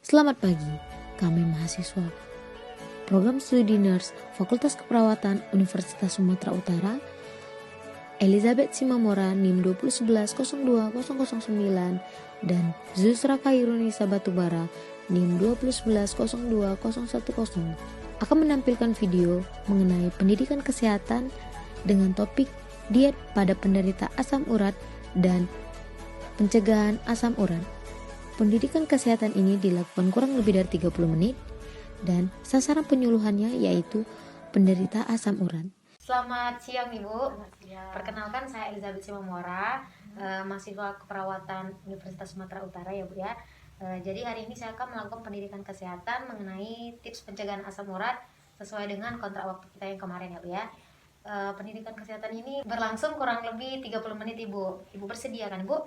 Selamat pagi, kami mahasiswa Program Studi Nurse Fakultas Keperawatan Universitas Sumatera Utara, Elizabeth Simamora NIM 2011-02-009 dan Zusra Khairunisa Batubara NIM 2011-02-010 akan menampilkan video mengenai pendidikan kesehatan dengan topik diet pada penderita asam urat dan pencegahan asam urat. Pendidikan kesehatan ini dilakukan kurang lebih dari 30 menit dan sasaran penyuluhannya yaitu penderita asam urat. Selamat siang Ibu. Perkenalkan saya Elizabeth Simamora, mahasiswa keperawatan Universitas Sumatera Utara ya Bu ya. Jadi hari ini saya akan melakukan pendidikan kesehatan mengenai tips pencegahan asam urat sesuai dengan kontrak waktu kita yang kemarin ya Bu ya. Pendidikan kesehatan ini berlangsung kurang lebih 30 menit Ibu. Ibu bersedia kan Bu?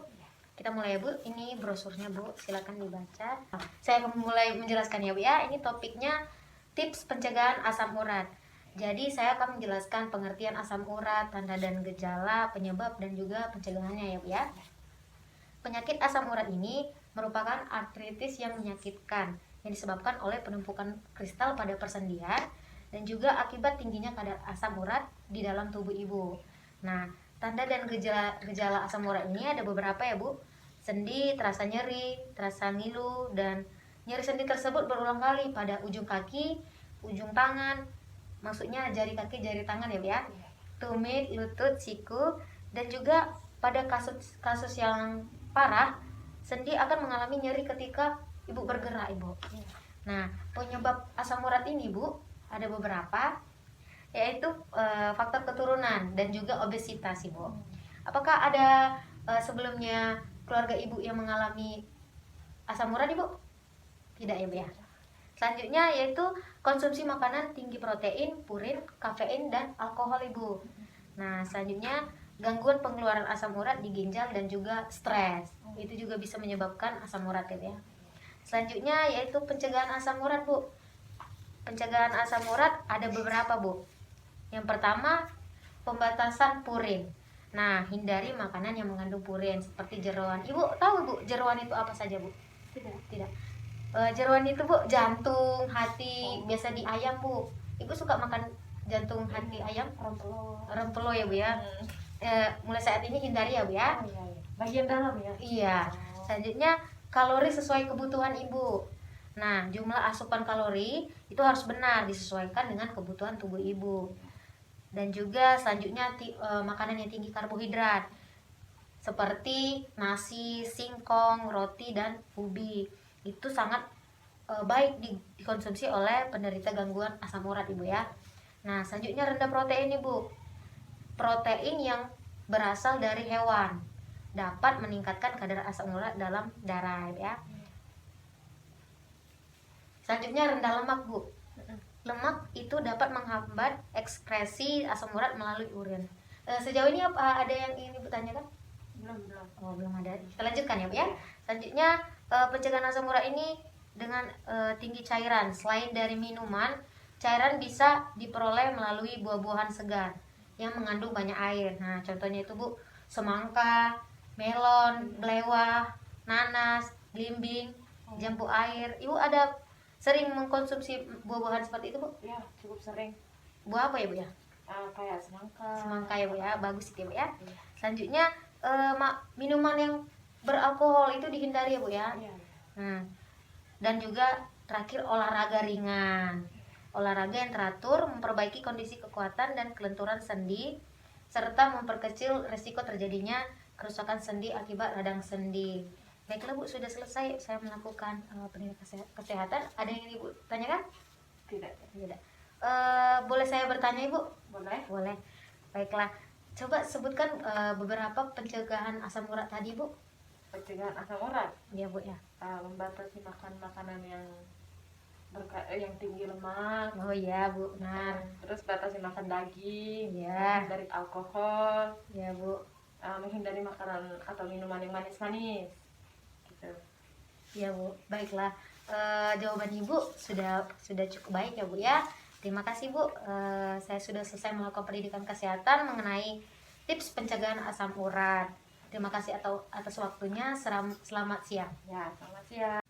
Kita mulai ya Bu, ini brosurnya Bu, silakan dibaca. Saya akan mulai menjelaskan ya Bu ya, ini topiknya tips pencegahan asam urat. Jadi saya akan menjelaskan pengertian asam urat, tanda dan gejala, penyebab dan juga pencegahannya ya Bu ya. Penyakit asam urat ini merupakan artritis yang menyakitkan yang disebabkan oleh penumpukan kristal pada persendian dan juga akibat tingginya kadar asam urat di dalam tubuh ibu. Nah, tanda dan gejala asam urat ini ada beberapa ya Bu. Sendi, terasa nyeri, terasa ngilu, dan nyeri sendi tersebut berulang kali pada ujung kaki, ujung tangan, maksudnya jari kaki, jari tangan ya Bu ya. Tumit, lutut, siku, dan juga pada kasus yang parah, sendi akan mengalami nyeri ketika ibu bergerak Ibu. Nah, penyebab asam urat ini Bu ada beberapa, yaitu faktor keturunan dan juga obesitas Ibu. Apakah ada sebelumnya keluarga ibu yang mengalami asam urat Ibu? Tidak ya Bu ya. Selanjutnya yaitu konsumsi makanan tinggi protein, purin, kafein, dan alkohol Ibu. Nah, selanjutnya gangguan pengeluaran asam urat di ginjal dan juga stres. Itu juga bisa menyebabkan asam urat ya. Selanjutnya yaitu pencegahan asam urat Bu. Pencegahan asam urat ada beberapa Bu. Yang pertama, pembatasan purin. Nah, hindari makanan yang mengandung purin seperti jeroan. Ibu tahu Bu, jeroan itu apa saja Bu? Tidak. Jeroan itu Bu, jantung, hati, biasa di ayam Bu. Ibu suka makan jantung, hati ayam? Rempelo ya Bu ya. Mulai saat ini hindari ya Bu ya. Bagian dalam ya? Iya. Selanjutnya kalori sesuai kebutuhan Ibu. Nah, jumlah asupan kalori itu harus benar disesuaikan dengan kebutuhan tubuh Ibu. Dan juga selanjutnya makanan yang tinggi karbohidrat seperti nasi, singkong, roti, dan ubi. Itu sangat baik dikonsumsi oleh penderita gangguan asam urat Ibu ya. Nah, selanjutnya rendah protein Ibu. Protein yang berasal dari hewan dapat meningkatkan kadar asam urat dalam darah ya. Selanjutnya rendah lemak Bu. Lemak itu dapat menghambat ekskresi asam urat melalui urin. Sejauh ini ada yang ingin Ibu tanyakan? Belum. Oh, belum ada. Kita lanjutkan ya Bu ya. Selanjutnya pencegahan asam urat ini dengan tinggi cairan. Selain dari minuman, cairan bisa diperoleh melalui buah-buahan segar yang mengandung banyak air. Nah, contohnya itu Bu, semangka, melon, belewah, nanas, belimbing, jambu air. Ibu ada sering mengkonsumsi buah-buahan seperti itu Bu? Ya, cukup sering. Buah apa ya Bu ya? Kayak semangka. Semangka ya Bu ya, bagus itu ya Bu ya. Selanjutnya minuman yang beralkohol itu dihindari ya Bu ya. Iya. Dan juga terakhir olahraga ringan. Olahraga yang teratur memperbaiki kondisi kekuatan dan kelenturan sendi serta memperkecil risiko terjadinya kerusakan sendi akibat radang sendi. Baiklah Bu, sudah selesai saya melakukan pendidikan kesehatan. Ada yang Ibu tanyakan? Tidak. Boleh saya bertanya Ibu? Boleh. Baiklah. Coba sebutkan beberapa pencegahan asam urat tadi Bu. Pencegahan asam urat. Ya Bu ya. Membatasi makan makanan yang tinggi lemak. Oh iya Bu, benar. Terus batasi makan daging. Ya. Menghindari alkohol. Ya Bu. Menghindari makanan atau minuman yang manis-manis. Gitu. Ya Bu, baiklah. Jawaban Ibu sudah cukup baik ya Bu ya. Terima kasih Bu. Saya sudah selesai melakukan pendidikan kesehatan mengenai tips pencegahan asam urat. Terima kasih atas waktunya. Selamat siang. Ya, selamat siang.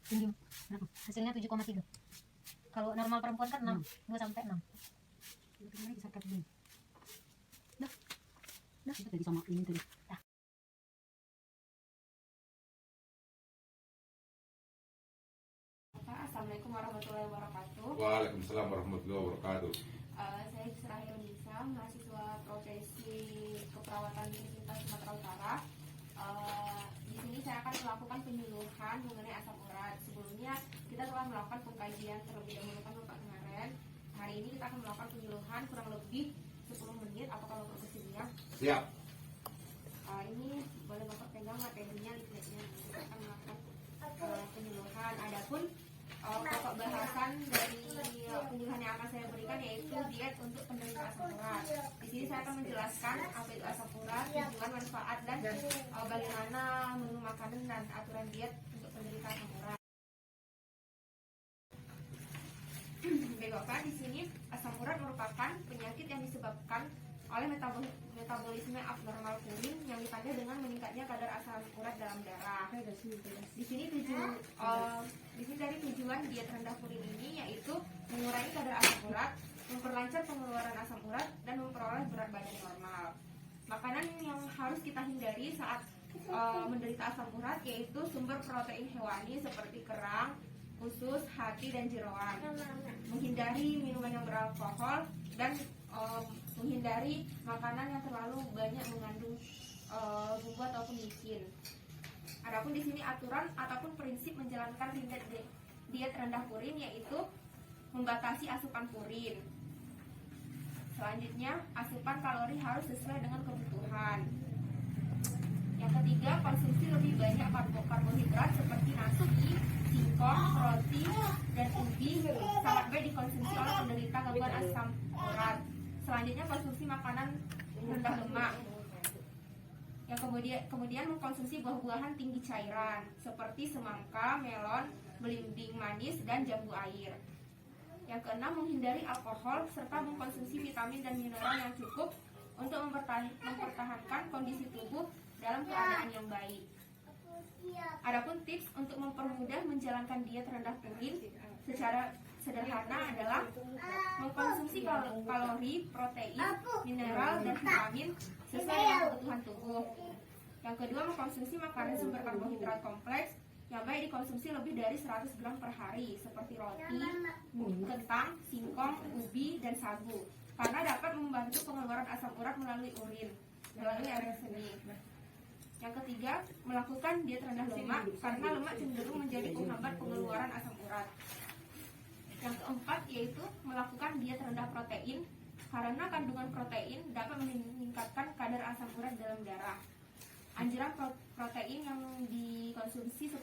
tinggi. Hasilnya 7,3. Kalau normal perempuan kan 6, 2 sampai 6. Ini bisa cut gini. Dah, itu tadi sama ini tadi. Assalamualaikum warahmatullahi wabarakatuh. Waalaikumsalam warahmatullahi wabarakatuh. Saya Yusra Nisa, mahasiswa profesi keperawatan di Universitas Sumatera Utara. Di sini saya akan melakukan penyuluhan mengenai asam urat. Sebelumnya kita telah melakukan pengkajian terlebih dahulu kan Bapak kemarin. Hari ini kita akan melakukan penyuluhan kurang lebih 10 menit. Apakah Bapak bersedia? Siap. Ini boleh Bapak pegang materinya, leafletnya. Kita akan melakukan penyuluhan. Adapun pokok bahasan dari penyuluhan yang akan saya berikan yaitu diet untuk penderita asam urat. Di sini saya akan menjelaskan apa itu asam urat, tujuan, manfaat, dan bagaimana menu makanan dan aturan diet untuk penderita asam urat. Baik Bapak, di sini asam urat merupakan penyakit yang disebabkan oleh metabolisme abnormal purin yang ditanda dengan meningkatnya kadar asam urat dalam darah. Di sini dari tujuan diet rendah purin ini yaitu mengurangi kadar asam urat, memperlancar pengeluaran asam urat, dan memperoleh berat badan normal. Makanan yang harus kita hindari saat menderita asam urat yaitu sumber protein hewani seperti kerang, usus, hati, dan jeroan. Menghindari minuman yang beralkohol dan menghindari makanan yang terlalu banyak mengandung bumbu ataupun micin. Adapun di sini aturan ataupun prinsip menjalankan diet rendah purin yaitu membatasi asupan purin. Selanjutnya, asupan kalori harus sesuai dengan kebutuhan. Yang ketiga, konsumsi lebih banyak karbohidrat seperti nasi, singkong, roti, dan ubi sangat baik dikonsumsi oleh penderita gangguan asam urat. Selanjutnya, konsumsi makanan rendah lemak. Yang kemudian mengkonsumsi buah-buahan tinggi cairan seperti semangka, melon, belimbing manis, dan jambu air. Yang keenam, menghindari alkohol serta mengkonsumsi vitamin dan mineral yang cukup untuk mempertahankan kondisi tubuh dalam keadaan yang baik. Adapun tips untuk mempermudah menjalankan diet rendah purin secara sederhana adalah mengkonsumsi kalori, protein, mineral, dan vitamin sesuai dengan kebutuhan tubuh. Yang kedua, mengkonsumsi makanan sumber karbohidrat kompleks yang baik dikonsumsi lebih dari 100 gram per hari seperti roti, kentang, singkong, ubi, dan sagu karena dapat membantu pengeluaran asam urat melalui air seni. Yang ketiga, melakukan diet rendah lemak karena lemak cenderung menjadi penghambat pengeluaran asam urat. Yang keempat yaitu melakukan diet rendah protein karena kandungan protein dapat meningkatkan kadar asam urat dalam darah. Anjuran protein yang dikonsumsi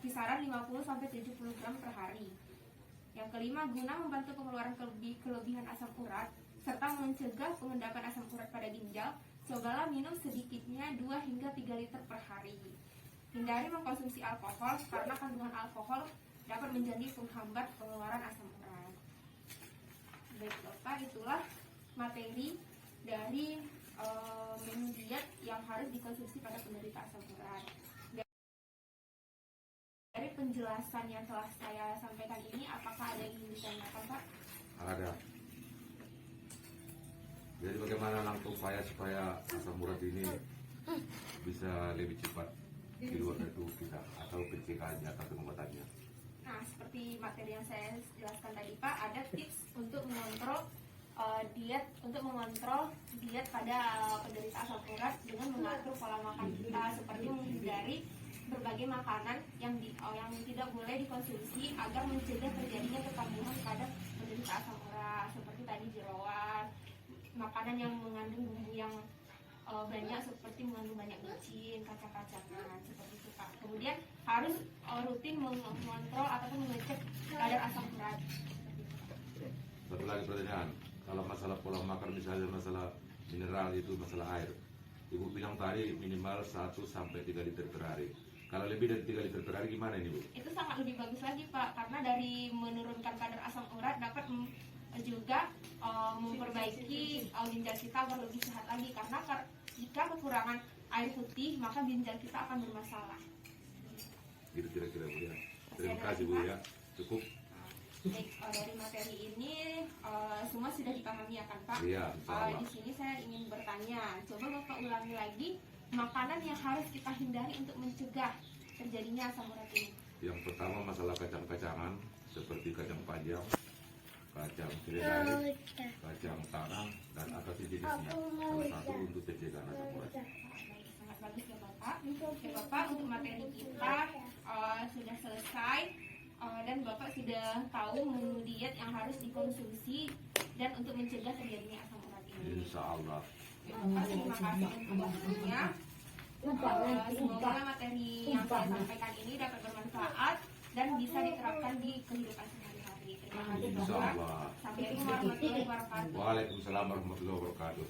kisaran 50-70 gram per hari. Yang kelima, guna membantu pengeluaran kelebihan asam urat serta mencegah pengendapan asam urat pada ginjal, cobalah minum sedikitnya 2 hingga 3 liter per hari. Hindari mengkonsumsi alkohol karena kandungan alkohol dapat menjadi penghambat pengeluaran asam urat. Baik Bapak, itulah materi dari menu diet yang harus dikonsumsi pada penderita asam urat. Dari penjelasan yang telah saya sampaikan ini, apakah ada yang ingin ditanyakan Pak? Ada. Jadi bagaimana langkah supaya asam urat ini bisa lebih cepat keluar dari tubuh kita atau pencegahannya atau pengobatannya? Nah, seperti materi yang saya jelaskan tadi Pak, ada tips untuk mengontrol diet pada penderita asam urat dengan mengatur pola makan kita, seperti menghindari berbagai makanan yang tidak boleh dikonsumsi agar mencegah terjadinya kekambuhan pada penderita asam urat, seperti tadi jeroan, makanan yang mengandung bumbu yang banyak seperti mengandung banyak micin, kacang-kacangan, seperti itu Pak. Kemudian harus rutin mengontrol ataupun mengecek kadar asam urat. Satu lagi pertanyaan, kalau masalah pola makan misalnya masalah mineral itu masalah air, Ibu bilang tadi minimal 1-3 liter per hari. Kalau lebih dari 3 liter per hari gimana ini Bu? Itu sangat lebih bagus lagi Pak, karena dari menurunkan kadar asam urat dapat juga memperbaiki ginjal kita agar lebih sehat lagi, karena jika kekurangan air putih maka ginjal kita akan bermasalah. Gitu kira-kira Bu ya. Terima Terima kasih Bu ya. Cukup. Baik, dari materi ini semua sudah dipahami ya kan Pak? Iya, insyaallah. Di sini saya ingin bertanya, coba Bapak ulangi lagi makanan yang harus kita hindari untuk mencegah terjadinya asam urat ini. Yang pertama masalah kacang-kacangan seperti kacang panjang, kacang kedelai, kacang tanah, dan atau jenisnya. Salah satu untuk pencegahan asam urat. Baik, sangat bagus ya Bapak. Oke Bapak, untuk materi kita sudah selesai. Dan Bapak sudah tahu menu diet yang harus dikonsumsi dan untuk mencegah terjadinya asam urat ini. Insya Allah. Bapak, terima kasih untuk waktunya. Semoga materi yang saya sampaikan ini dapat bermanfaat dan bisa diterapkan di kehidupan sehari-hari. Terima kasih Insya Bapak. Allah. Assalamualaikum warahmatullahi wabarakatuh. Waalaikumsalam warahmatullahi wabarakatuh.